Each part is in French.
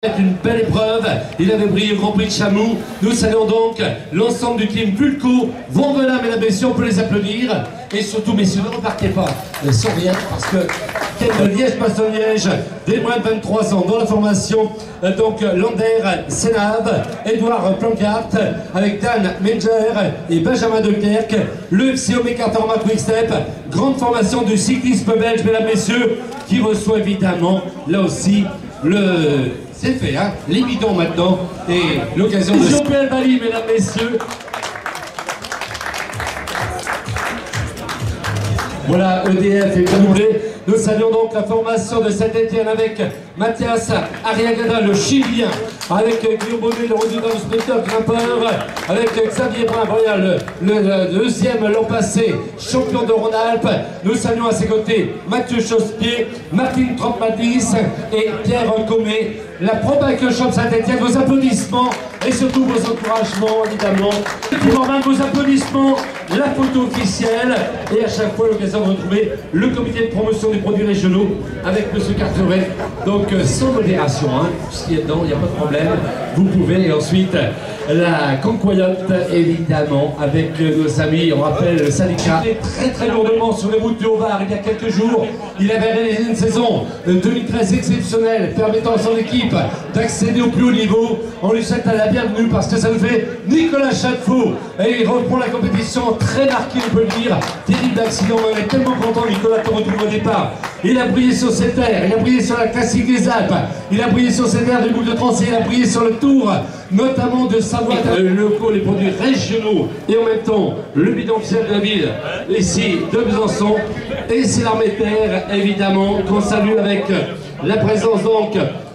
C'est une belle épreuve, il avait brillé au Grand Prix de Chamoux. Nous saluons donc l'ensemble du team Pulco. Vont là, mesdames et messieurs, on peut les applaudir. Et surtout, messieurs, ne repartez pas sans rien, parce que quel Liège-Bastogne-Liège, des moins de 23 ans dans la formation. Donc Lander Sénave, Edouard Plancart, avec Dan Menger et Benjamin Dekerk. Le FC Omega Format Quick-Step, grande formation du cyclisme belge, mesdames et messieurs, qui reçoit évidemment, là aussi, c'est fait, hein, les bidons maintenant, et l'occasion de... Jean-Pierre Bali, mesdames, messieurs. Voilà, EDF est doublé. Nous saluons donc la formation de Saint-Etienne avec Mathias Arriagada, le Chilien, avec Guillaume Bonnet, le redoutant sprinter grimpeur, avec Xavier Brun, le deuxième l'an passé, champion de Rhône-Alpes. Nous saluons à ses côtés Mathieu Chausse-Pied, Martine Trompe-Matisse et Pierre Comé. La Pro Bike Shop Saint-Etienne, vos applaudissements et surtout vos encouragements, évidemment. Pour normal, vos applaudissements, la photo officielle et à chaque fois l'occasion de retrouver le comité de promotion des produits régionaux avec M. Carteret. Donc sans modération, hein, ce qui est dedans, il n'y a pas de problème. Vous pouvez, et ensuite la concoyote, évidemment, avec nos amis, on rappelle le syndicat. Très lourdement sur les routes du Haut-Var il y a quelques jours. Il avait réalisé une saison 2013 exceptionnelle, permettant à son équipe d'accéder au plus haut niveau. On lui souhaite la bienvenue parce que ça nous fait Nicolas Chadefaux. Et il reprend la compétition très marquée, on peut le dire. Terrible accident, on est tellement content, Nicolas, te retrouve au départ. Il a brillé sur ses terres, il a brillé sur la classique des Alpes, il a brillé sur ses terres du Boucle de Trancé, il a brillé sur le Tour, notamment de Savoie, locaux, les produits régionaux, et en même temps, le bidon officiel de la ville, ici, de Besançon, et c'est l'armée de terre, évidemment, qu'on salue avec la présence donc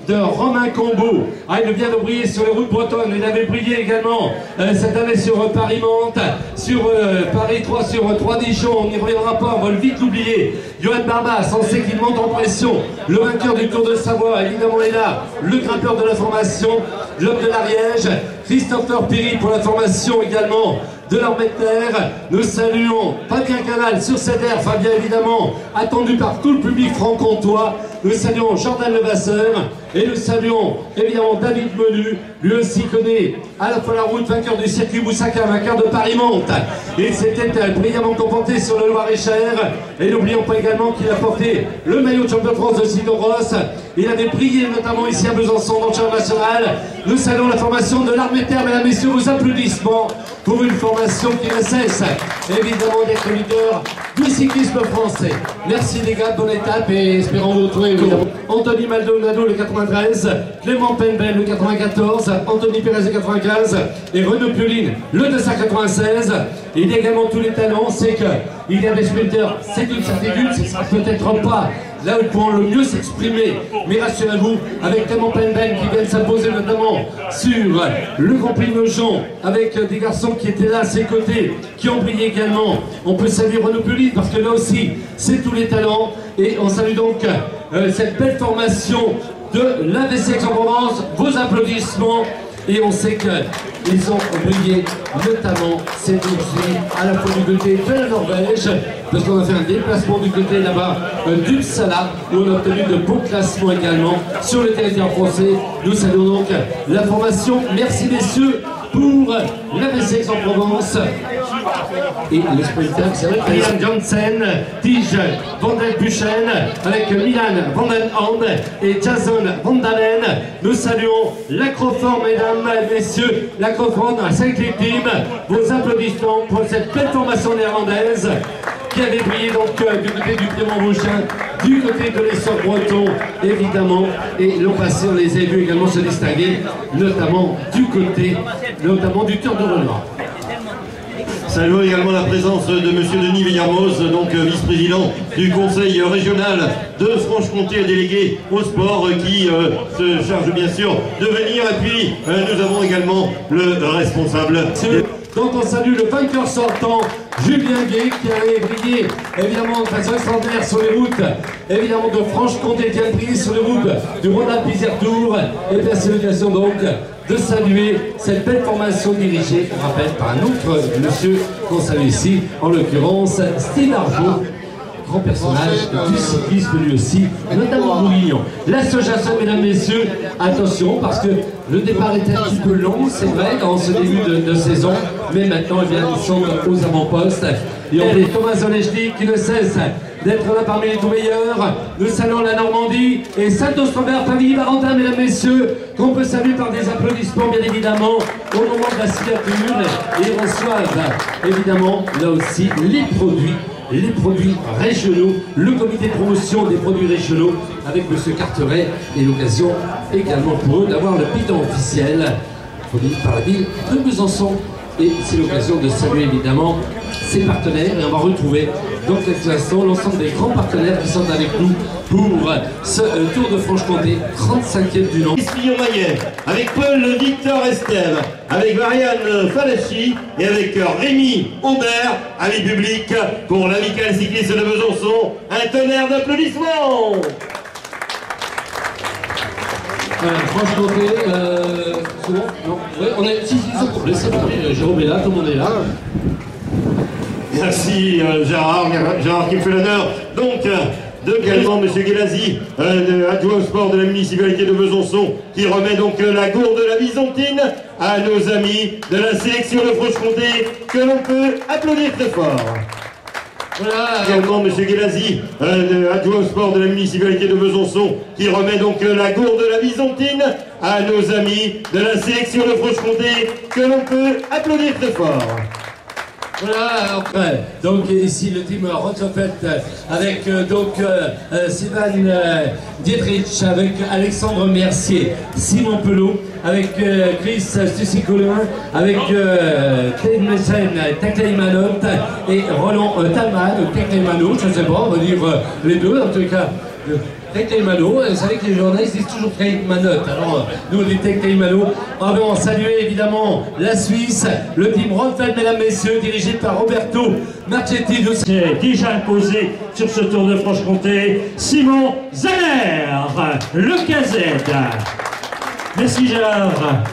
de Romain Combeau. Ah, il vient de briller sur les routes bretonnes. Il avait brillé également cette année sur Paris-Mantes, sur Paris 3, sur 3 Dijon. On n'y reviendra pas, on va vite l'oublier. Johan Barbas, on sait qu'il monte en pression. Le vainqueur du Tour de Savoie, évidemment, est là. Le grimpeur de la formation, l'homme de l'Ariège. Christopher Péry pour la formation également de l'armée de terre. Nous saluons Fabien Canal sur cette aire, Fabien évidemment, attendu par tout le public franc-comtois. Nous saluons Jordan Levasseur et nous saluons évidemment David Menu, lui aussi connaît à la fois la route, vainqueur du circuit Boussaka, vainqueur de Paris-Mantes. Et c'était brillamment comporté sur le Loir-et-Cher. Et n'oublions pas également qu'il a porté le maillot de champion de France de cyclo-cross. Il avait brillé notamment ici à Besançon dans le champ national. Nous saluons la formation de l'armée de terre, mesdames et messieurs, vos applaudissements pour une formation qui ne cesse évidemment d'être leader du cyclisme français. Merci les gars, bonne étape et espérons vous retrouver évidemment. Anthony Maldonado le 93, Clément Penbel le 94, Anthony Pérez le 95 et Renaud Pioline le 296. Il y a également tous les talents, c'est qu'il y a des sprinters, c'est une certitude, ce ne sera peut-être pas là où ils pourront le mieux s'exprimer, mais rassurez-vous, avec Clément Penbel qui vient de s'imposer notamment sur le Grand Prix de Nogent, avec des garçons qui étaient là à ses côtés, qui ont brillé également. On peut saluer Renaud Pioline parce que là aussi, c'est tous les talents. Et on salue donc cette belle formation de l'AVC Aix-en-Provence. Vos applaudissements. Et on sait qu'ils ont brillé, notamment ces dossiers à la fois du côté de la Norvège, parce qu'on a fait un déplacement du côté là-bas d'Uppsala, où on a obtenu de beaux classements également sur le territoire français. Nous saluons donc la formation. Merci messieurs pour l'AVC Aix-en-Provence. Et les sprinters, c'est vrai que Ian Janssen, Tige Van den Buchen, avec Milan Van den Hand et Jason Van Dalen. Nous saluons l'Acroform, mesdames et messieurs, l'Acroform à Saint-Clétime. Vos applaudissements pour cette belle formation néerlandaise qui avait brillé donc du côté du Piémont-Vauchin, du côté de l'Essor breton, évidemment, et l'an passé on les a vus également se distinguer, notamment du côté, notamment du Tour de Renoir. Saluons également la présence de M. Denis Villarmoz, donc vice-président du conseil régional de Franche-Comté, délégué au sport, qui se charge bien sûr de venir. Et puis nous avons également le responsable. Donc on salue le vainqueur sortant, Julien Gay, qui a brillé évidemment de façon extraordinaire sur les routes, évidemment de Franche-Comté, qui a brillé sur les routes du Rhône-Alpes-Isère Tour. Et bien c'est l'occasion donc de saluer cette belle formation dirigée, on rappelle, par un autre monsieur qu'on salue ici, en l'occurrence Steve Arjot, grand personnage du cyclisme lui aussi, notamment Bourguignon. La Sojason, mesdames, messieurs, attention parce que le départ était un petit peu long, c'est vrai, en ce début de saison, mais maintenant, eh bien, ils sont aux avant-postes. Et on est Thomas Zonechny qui ne cesse d'être là parmi les tout meilleurs. Nous saluons la Normandie et Santos-Robert, Pavie-Barentin, mesdames, messieurs, qu'on peut saluer par des applaudissements, bien évidemment, au moment de la signature. Et ils reçoivent, évidemment, là aussi, les produits régionaux, le comité de promotion des produits régionaux avec M. Carteret et l'occasion également pour eux d'avoir le bilan officiel produit par la ville de Besançon. Et c'est l'occasion de saluer évidemment ses partenaires et on va retrouver dans quelques instants l'ensemble des grands partenaires qui sont avec nous pour ce Tour de Franche-Comté 35e du nom. Maillet, avec Paul Victor Estève, avec Marianne Falachi et avec Rémi Aubert, amis public pour l'amicale cycliste de Besançon. Un tonnerre d'applaudissements. Franche-Comté, c'est bon? Non, ouais, on est. Si, ils sont complets, c'est bon. Jérôme est là, tout le monde est là. Merci Gérard qui me fait l'honneur. Donc, également M. Guélazi, adjoint au sport de la municipalité de Besançon, qui remet donc la gourde de la Byzantine à nos amis de la sélection de Franche-Comté, que l'on peut applaudir très fort. Voilà. Également M. Guélazi, adjoint au sport de la municipalité de Besançon, qui remet donc la gourde de la Byzantine à nos amis de la sélection de Franche-Comté, que l'on peut applaudir très fort. Voilà, après, donc ici le team Rothschild avec Sylvain Dietrich, avec Alexandre Mercier, Simon Pelot, avec Chris Stussy-Colin, avec Tekleimanot et Roland Talman, Tekleimanot, je ne sais pas, on va dire les deux en tout cas. Tekleimanot, vous savez que les journalistes disent toujours Tekleimanot, alors nous on dit Tekleimanot. On va saluer évidemment la Suisse, le team Rothfeld, mesdames, messieurs, dirigé par Roberto Marchetti. C'est déjà imposé sur ce Tour de Franche-Comté, Simon Zeller, le KZ. Merci Gérard.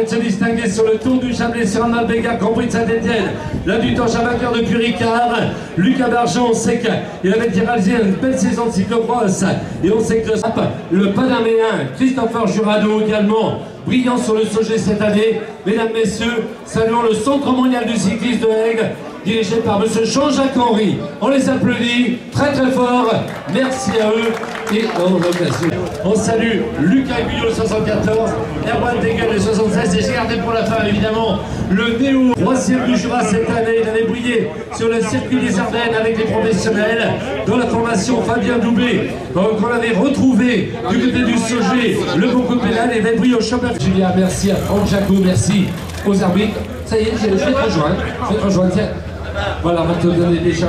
Se distinguer sur le Tour du Chablais sur un Albéga, Grand Prix de Saint-Etienne, là du temps vainqueur depuis Ricard, Lucas Barjon, on sait qu'il avait réalisé une belle saison de cyclocross et on sait que le Panaméen, Christopher Jurado également, brillant sur le Sogé cette année. Mesdames, messieurs, saluons le Centre mondial du cyclisme de Aigle, dirigé par M. Jean-Jacques Henry. On les applaudit très très fort, merci à eux et on salue Lucas Guyot 74, Erwan Degel le 76 et j'ai gardé pour la fin évidemment le Néo, 3e du Jura cette année. Il avait brillé sur le circuit des Ardennes avec les professionnels dans la formation Fabien Doubé qu'on avait retrouvé du côté du Sogé, le bon pénal et avait brillé au championnat. Julien, merci à Franck Jacot, merci aux arbitres. Ça y est, je vais te rejoindre, tiens. Voilà, on va te donner déjà...